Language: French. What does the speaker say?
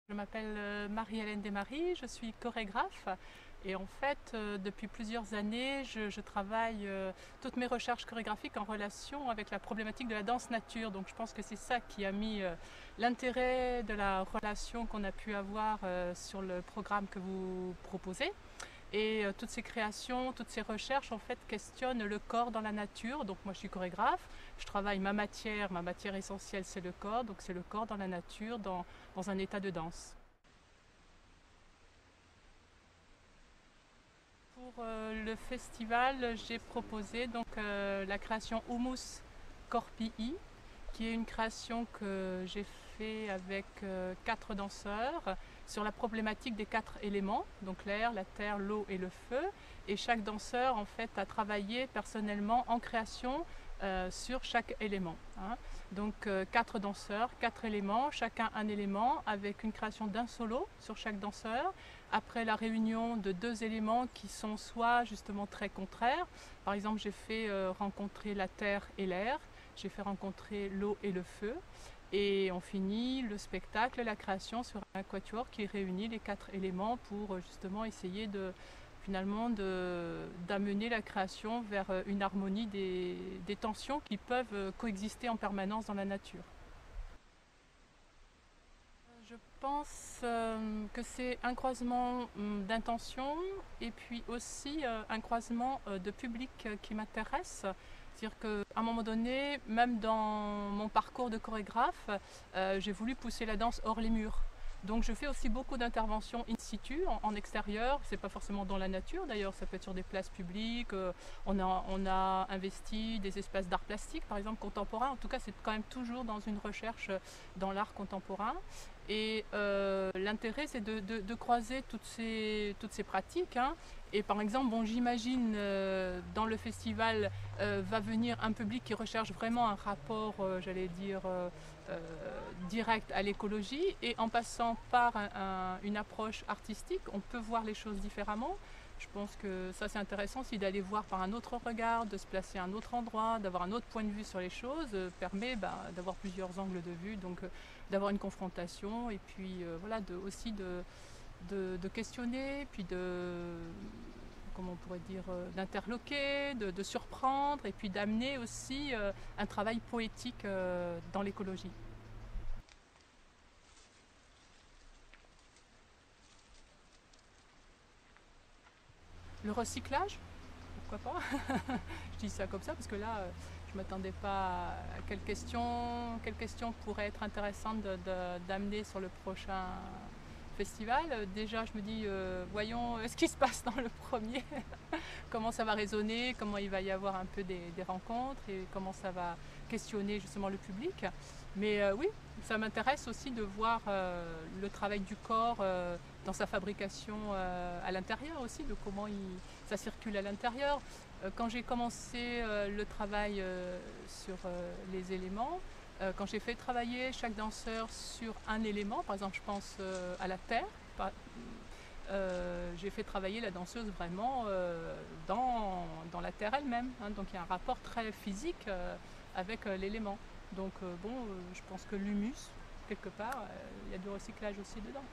Je m'appelle Marie-Hélène Desmaries, je suis chorégraphe et en fait depuis plusieurs années je travaille toutes mes recherches chorégraphiques en relation avec la problématique de la danse nature. Donc je pense que c'est ça qui a mis l'intérêt de la relation qu'on a pu avoir sur le programme que vous proposez. Et toutes ces créations, toutes ces recherches en fait questionnent le corps dans la nature. Donc moi je suis chorégraphe, je travaille ma matière essentielle c'est le corps, donc c'est le corps dans la nature, dans un état de danse. Pour le festival, j'ai proposé donc la création Humus Corpii, qui est une création que j'ai fait avec 4 danseurs sur la problématique des 4 éléments, donc l'air, la terre, l'eau et le feu. Et chaque danseur en fait a travaillé personnellement en création sur chaque élément. Donc 4 danseurs, 4 éléments, chacun un élément avec une création d'un solo sur chaque danseur. Après la réunion de 2 éléments qui sont soit justement très contraires, par exemple j'ai fait rencontrer la terre et l'air, j'ai fait rencontrer l'eau et le feu, et on finit le spectacle, la création sur un quatuor qui réunit les 4 éléments pour justement essayer finalement d'amener la création vers une harmonie des tensions qui peuvent coexister en permanence dans la nature. Je pense que c'est un croisement d'intentions et puis aussi un croisement de public qui m'intéresse. C'est-à-dire qu'à un moment donné, même dans mon parcours de chorégraphe, j'ai voulu pousser la danse hors les murs. Donc je fais aussi beaucoup d'interventions in situ, en extérieur, c'est pas forcément dans la nature d'ailleurs, ça peut être sur des places publiques, on a investi des espaces d'art plastique par exemple contemporain, en tout cas c'est quand même toujours dans une recherche dans l'art contemporain. Et l'intérêt c'est de croiser toutes ces pratiques. Et par exemple, bon, j'imagine dans le festival va venir un public qui recherche vraiment un rapport, j'allais dire, direct à l'écologie, et en passant par une approche artistique, on peut voir les choses différemment. Je pense que ça c'est intéressant aussi d'aller voir par un autre regard, de se placer à un autre endroit, d'avoir un autre point de vue sur les choses, permet d'avoir plusieurs angles de vue, donc d'avoir une confrontation et puis voilà, aussi de questionner, puis comment on pourrait dire, d'interloquer, de surprendre et puis d'amener aussi un travail poétique dans l'écologie. Le recyclage, pourquoi pas. Je dis ça comme ça parce que là, je ne m'attendais pas à quelle question pourrait être intéressante d'amener sur le prochain festival. Déjà, je me dis, voyons ce qui se passe dans le premier, comment ça va résonner, comment il va y avoir un peu des rencontres et comment ça va questionner justement le public. Mais oui, ça m'intéresse aussi de voir le travail du corps dans sa fabrication à l'intérieur aussi, de comment ça circule à l'intérieur. Quand j'ai commencé le travail sur les éléments, quand j'ai fait travailler chaque danseur sur un élément, par exemple je pense à la terre, j'ai fait travailler la danseuse vraiment dans la terre elle-même. Donc il y a un rapport très physique avec l'élément. Donc bon, je pense que l'humus, quelque part, il y a du recyclage aussi dedans.